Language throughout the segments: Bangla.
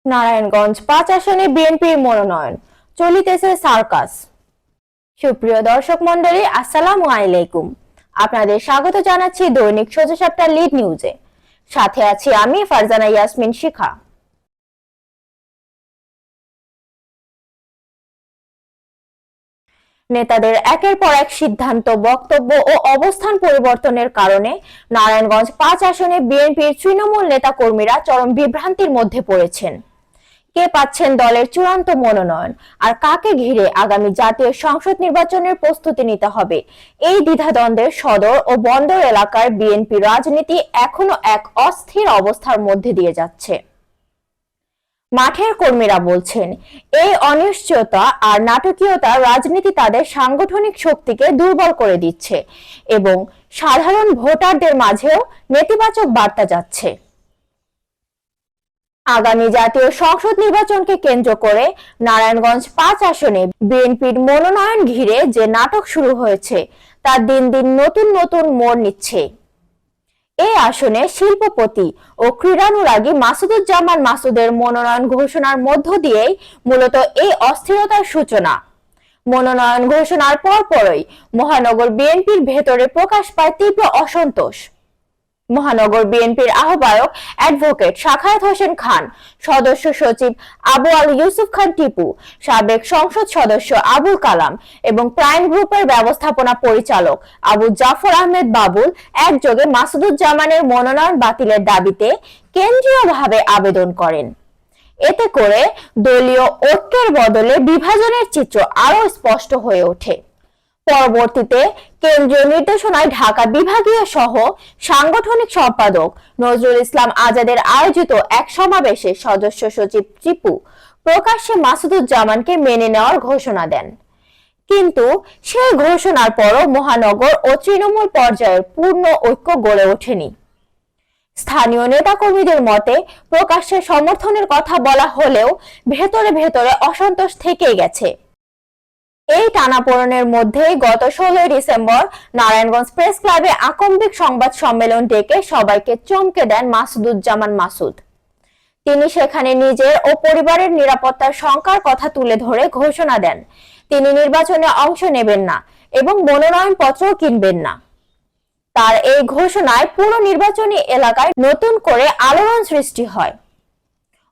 নারায়ণগঞ্জ ৫ আসনে বিএনপির মনোনয়ন, চলিতেছে সার্কাস। সুপ্রিয় দর্শক মন্ডলী, আসসালামু আলাইকুম। আপনাদের স্বাগত জানাচ্ছি দৈনিক সোজা সাপটা লিড নিউজে। সাথে আছি আমি ফারজানা ইয়াসমিন শিখা। নেতাদের একের পর এক সিদ্ধান্ত, বক্তব্য ও অবস্থান পরিবর্তনের কারণে নারায়ণগঞ্জ ৫ আসনে বিএনপির তৃণমূল নেতা কর্মীরা চরম বিভ্রান্তির মধ্যে পড়েছেন। কে পাচ্ছেন দলের চূড়ান্ত মনোনয়ন, আর কাকে ঘিরে আগামী জাতীয় সংসদ নির্বাচনের প্রস্তুতি নিতে হবে, এই দ্বিধাদ্বন্দ্বের সদর ও বন্দর এলাকার বিএনপি রাজনীতি এখনো এক অস্থির অবস্থার মধ্যে দিয়ে যাচ্ছে। মাঠের কর্মীরা বলছেন, এই অনিশ্চয়তা আর নাটকীয়তা রাজনীতি তাদের সাংগঠনিক শক্তিকে দুর্বল করে দিচ্ছে এবং সাধারণ ভোটারদের মাঝেও নেতিবাচক বার্তা যাচ্ছে। আগামী জাতীয় সংসদ নির্বাচনকে কেন্দ্র করে নারায়ণগঞ্জ ৫ আসনে বিএনপির মনোনয়ন ঘিরে যে নাটক শুরু হয়েছে তা দিন দিন নতুন নতুন মোড় নিচ্ছে। এই আসনে শিল্পপতি ও ক্রীড়ানুরাগী মাসুদুজ্জামান মাসুদের মনোনয়ন ঘোষণার মধ্য দিয়েই মূলত এই অস্থিরতার সূচনা। মনোনয়ন ঘোষণার পরপরই মহানগর বিএনপির ভেতরে প্রকাশ পায় তীব্র অসন্তোষ। মহানগর বিএনপির আহ্বায়ক অ্যাডভোকেট সাখায়াত হোসেন খান, সদস্য সচিব আবু আল ইউসুফ খান টিপু, সাবেক সংসদ সদস্য আবুল কালাম এবং প্রাইম গ্রুপের ব্যবস্থাপনা পরিচালক আবু জাফর আহমেদ বাবুল একযোগে মাসুদুজ্জামানের মনোনয়ন বাতিলের দাবিতে কেন্দ্রীয়ভাবে আবেদন করেন। এতে করে দলীয় ঐক্যের বদলে বিভাজনের চিত্র আরো স্পষ্ট হয়ে ওঠে। পরবর্তীতে কেন্দ্রীয় নির্দেশনায় ঢাকা বিভাগীয় সহ সাংগঠনিক সম্পাদক নজরুল ইসলাম আজাদের আয়োজিত এক সমাবেশে সদস্য সচিব টিপু প্রকাশ্যে মাসুদুজ্জামানকে মেনে নেওয়ার ঘোষণা দেন। কিন্তু সেই ঘোষণার পরও মহানগর ও তৃণমূল পর্যায়ের পূর্ণ ঐক্য গড়ে ওঠেনি। স্থানীয় নেতাকর্মীদের মতে, প্রকাশ্যে সমর্থনের কথা বলা হলেও ভেতরে ভেতরে অসন্তোষ থেকেই গেছে। এই টানাপোড়েনের মধ্যেই গত 16 ডিসেম্বর নারায়ণগঞ্জ প্রেস ক্লাবে আকম্বিক সংবাদ সম্মেলন ডেকে সবাইকে চমকে দেন মাসুদুজ্জামান মাসুদ। তিনি সেখানে নিজের ও পরিবারের নিরাপত্তার শঙ্কার কথা তুলে ধরে ঘোষণা দেন তিনি নির্বাচনে অংশ নেবেন না এবং মনোনয়নপত্রও কিনবেন না। তার এই ঘোষণায় পুরো নির্বাচনী এলাকায় নতুন করে আলোড়ন সৃষ্টি হয়।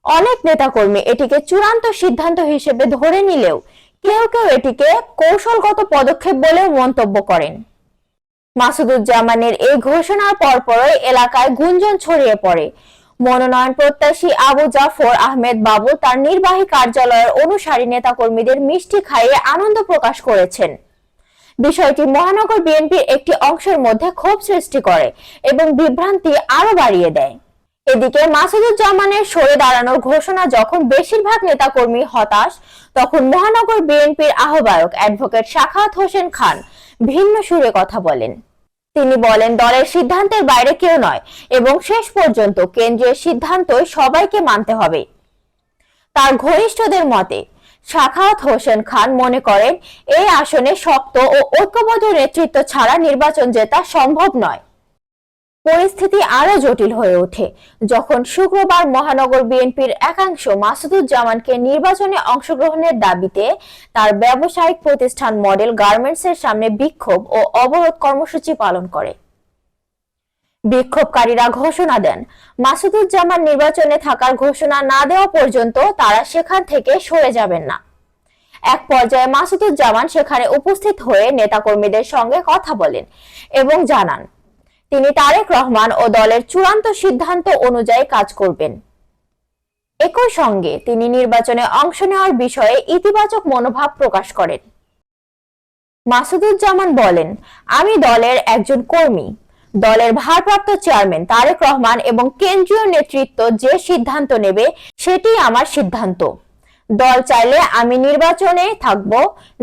অনেক নেতাকর্মী এটিকে চূড়ান্ত সিদ্ধান্ত হিসেবে ধরে নিলেও কেউ কেউ এটিকে কৌশলগত পদক্ষেপ বলেও মন্তব্য করেন। মাসুদুজ্জামানের এই ঘোষণার পরপরই এলাকায় গুঞ্জন ছড়িয়ে পড়ে। মনোনয়ন প্রত্যাশী আবু জাফর আহমেদ বাবু তার নির্বাহী কার্যালয়ের অনুসারী নেতাকর্মীদের মিষ্টি খাইয়ে আনন্দ প্রকাশ করেছেন। বিষয়টি মহানগর বিএনপির একটি অংশের মধ্যে ক্ষোভ সৃষ্টি করে এবং বিভ্রান্তি আরো বাড়িয়ে দেয়। এদিকে মাসুদুজ্জামানের সরে দাঁড়ানোর ঘোষণা যখন বেশিরভাগ নেতাকর্মী হতাশ, তখন মহানগর বিএনপির আহ্বায়ক অ্যাডভোকেট সাখাওয়াত হোসেন খান ভিন্ন সুরে কথা বলেন। তিনি বলেন, দলের সিদ্ধান্তের বাইরে কেউ নয় এবং শেষ পর্যন্ত কেন্দ্রীয় সিদ্ধান্তই সবাইকে মানতে হবে। তার ঘনিষ্ঠদের মতে সাখাওয়াত হোসেন খান মনে করেন, এই আসনে শক্ত ও ঐক্যবদ্ধ নেতৃত্ব ছাড়া নির্বাচন জেতা সম্ভব নয়। পরিস্থিতি আরো জটিল হয়ে ওঠে যখন শুক্রবার মহানগর বিএনপির একাংশ মাসুদুজ্জামানকে নির্বাচনে অংশগ্রহণের দাবিতে তার ব্যবসায়িক প্রতিষ্ঠান মডেল গার্মেন্টসের সামনে বিক্ষোভ ও অবরোধ কর্মসূচি পালন করে। বিক্ষোভকারীরা ঘোষণা দেন, মাসুদুজ্জামান নির্বাচনে থাকার ঘোষণা না দেওয়া পর্যন্ত তারা সেখান থেকে সরে যাবেন না। এক পর্যায়ে মাসুদুজ্জামান সেখানে উপস্থিত হয়ে নেতাকর্মীদের সঙ্গে কথা বলেন এবং জানান তিনি তারেক রহমান ও দলের চূড়ান্ত সিদ্ধান্ত অনুযায়ী কাজ করবেন। একই সঙ্গে তিনি নির্বাচনে অংশ নেওয়ার বিষয়ে ইতিবাচক মনোভাব প্রকাশ করেন। মাসুদুজ্জামান বলেন, আমি দলের একজন কর্মী। দলের ভারপ্রাপ্ত চেয়ারম্যান তারেক রহমান এবং কেন্দ্রীয় নেতৃত্ব যে সিদ্ধান্ত নেবে সেটি আমার সিদ্ধান্ত। দল চাইলে আমি নির্বাচনে থাকব,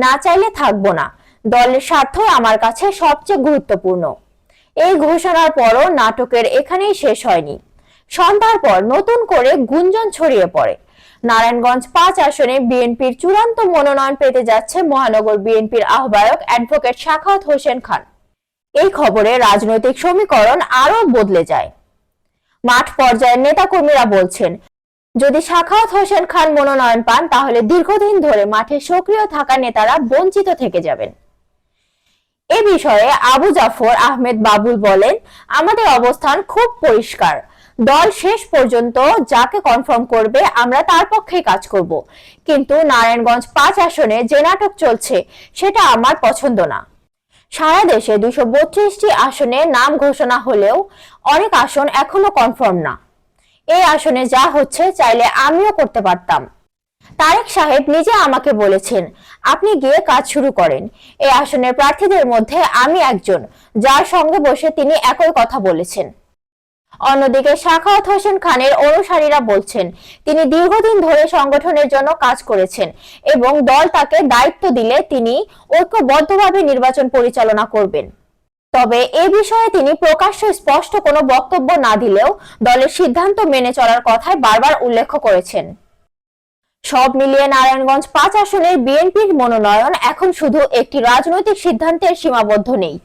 না চাইলে থাকব না। দলের স্বার্থই আমার কাছে সবচেয়ে গুরুত্বপূর্ণ। এই ঘোষণার পরও নাটকের এখানেই শেষ হয়নি। সন্ধ্যার পর নতুন করে গুঞ্জন ছড়িয়ে পড়ে। নারায়ণগঞ্জ ৫ আসনে বিএনপির চূড়ান্ত মনোনয়ন পেতে যাচ্ছে মহানগর বিএনপির আহ্বায়ক অ্যাডভোকেট সাখাওয়াত হোসেন খান। এই খবরে রাজনৈতিক সমীকরণ আরো বদলে যায়। মাঠ পর্যায়ের নেতাকর্মীরা বলছেন, যদি সাখাওয়াত হোসেন খান মনোনয়ন পান তাহলে দীর্ঘদিন ধরে মাঠে সক্রিয় থাকা নেতারা বঞ্চিত থেকে যাবেন। এ বিষয়ে আবু জাফর আহমেদ বাবুল বলেন, আমাদের অবস্থান খুব পরিষ্কার। দল শেষ পর্যন্ত যাকে কনফার্ম করবে আমরা তার পক্ষেই কাজ করব, কিন্তু নারায়ণগঞ্জ 5 আসনে যে নাটক চলছে সেটা আমার পছন্দ না। সারা দেশে 232টি আসনে নাম ঘোষণা হলেও অনেক আসন এখনো কনফার্ম না। এই আসনে যা হচ্ছে চাইলে আমিও করতে পারতাম। তারেক সাহেব নিজে আমাকে বলেছেন, আপনি গিয়ে কাজ শুরু করেন। এই আসনের প্রার্থীদের মধ্যে আমি একজন যার সঙ্গে বসে তিনি একই কথা বলেছেন। অন্যদিকে সাখাওয়াত হোসেন খানের অনুসারীরা বলছেন, তিনি দীর্ঘদিন ধরে সংগঠনের জন্য কাজ করেছেন এবং দল তাকে দায়িত্ব দিলে তিনি ঐক্যবদ্ধভাবে নির্বাচন পরিচালনা করবেন। তবে এ বিষয়ে তিনি প্রকাশ্যে স্পষ্ট কোনো বক্তব্য না দিলেও দলের সিদ্ধান্ত মেনে চলার কথাই বারবার উল্লেখ করেছেন। সব মিলিয়ে নারায়ণগঞ্জ 5 আসনের বিএনপির মনোনয়ন এখন শুধু একটি রাজনৈতিক সিদ্ধান্তের সীমাবদ্ধ নেই।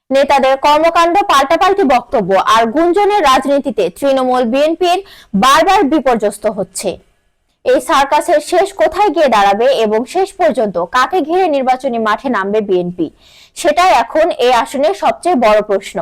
নেতাদের কর্মকাণ্ড, পাল্টাপাল্টি বক্তব্য আর গুঞ্জনের রাজনীতিতে তৃণমূল বিএনপির বারবার বিপর্যস্ত হচ্ছে। এই সার্কাসের শেষ কোথায় গিয়ে দাঁড়াবে এবং শেষ পর্যন্ত কাকে ঘিরে নির্বাচনী মাঠে নামবে বিএনপি, সেটাই এখন এই আসনের সবচেয়ে বড় প্রশ্ন।